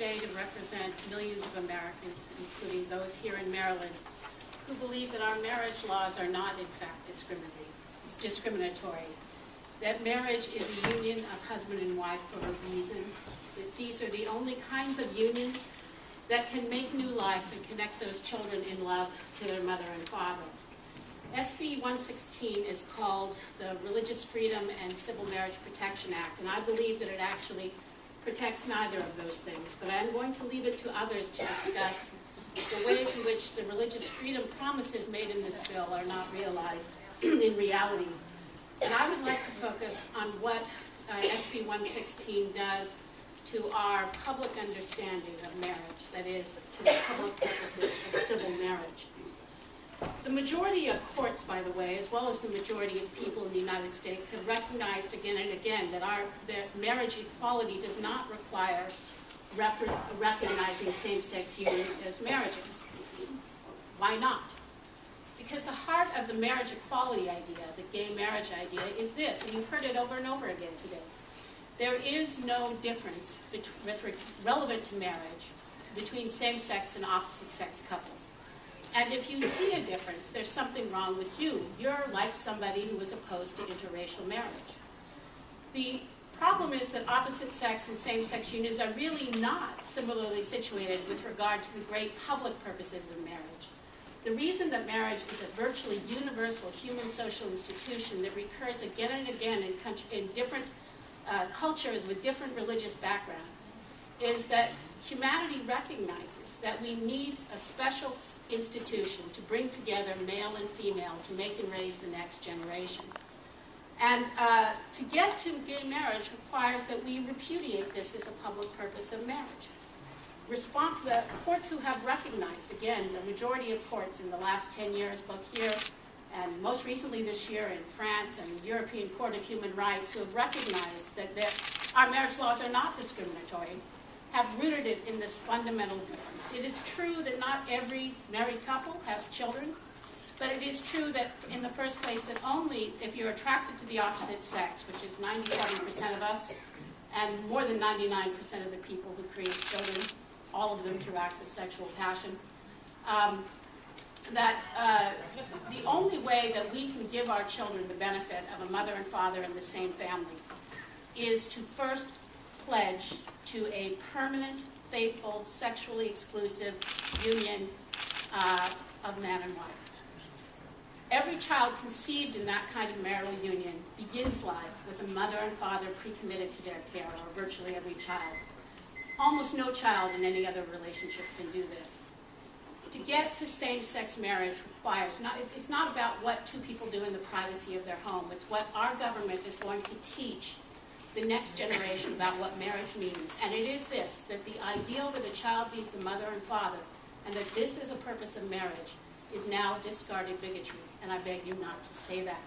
today to represent millions of Americans, including those here in Maryland, who believe that our marriage laws are not, in fact, discriminatory. That marriage is a union of husband and wife for a reason. That these are the only kinds of unions that can make new life and connect those children in love to their mother and father. SB 116 is called the Religious Freedom and Civil Marriage Protection Act, and I believe that it actually protects neither of those things, but I'm going to leave it to others to discuss the ways in which the religious freedom promises made in this bill are not realized in reality. And I would like to focus on what SB 116 does to our public understanding of marriage, that is, to the public purposes of civil marriage. The majority of courts, by the way, as well as the majority of people in the United States, have recognized again and again that marriage equality does not require recognizing same-sex unions as marriages. Why not? Because the heart of the marriage equality idea, the gay marriage idea, is this, and you've heard it over and over again today. There is no difference relevant to marriage between same-sex and opposite-sex couples. And if you see a difference, there's something wrong with you. You're like somebody who was opposed to interracial marriage. The problem is that opposite-sex and same-sex unions are really not similarly situated with regard to the great public purposes of marriage. The reason that marriage is a virtually universal human social institution that recurs again and again in different cultures with different religious backgrounds is that humanity recognizes that we need a special institution to bring together male and female to make and raise the next generation. And to get to gay marriage requires that we repudiate this as a public purpose of marriage. The courts who have recognized, again, the majority of courts in the last 10 years, both here and most recently this year in France and the European Court of Human Rights, who have recognized that our marriage laws are not discriminatory, have rooted it in this fundamental difference. It is true that not every married couple has children, but it is true that in the first place that only if you're attracted to the opposite sex, which is 97% of us, and more than 99% of the people who create children, all of them through acts of sexual passion, the only way that we can give our children the benefit of a mother and father in the same family is to first pledge to a permanent, faithful, sexually exclusive union of man and wife. Every child conceived in that kind of marital union begins life with a mother and father pre-committed to their care, or virtually every child. Almost no child in any other relationship can do this. To get to same-sex marriage requires, it's not about what two people do in the privacy of their home, it's what our government is going to teach the next generation about what marriage means. And it is this, that the ideal that a child needs a mother and father, and that this is a purpose of marriage, is now discarded bigotry. And I beg you not to say that.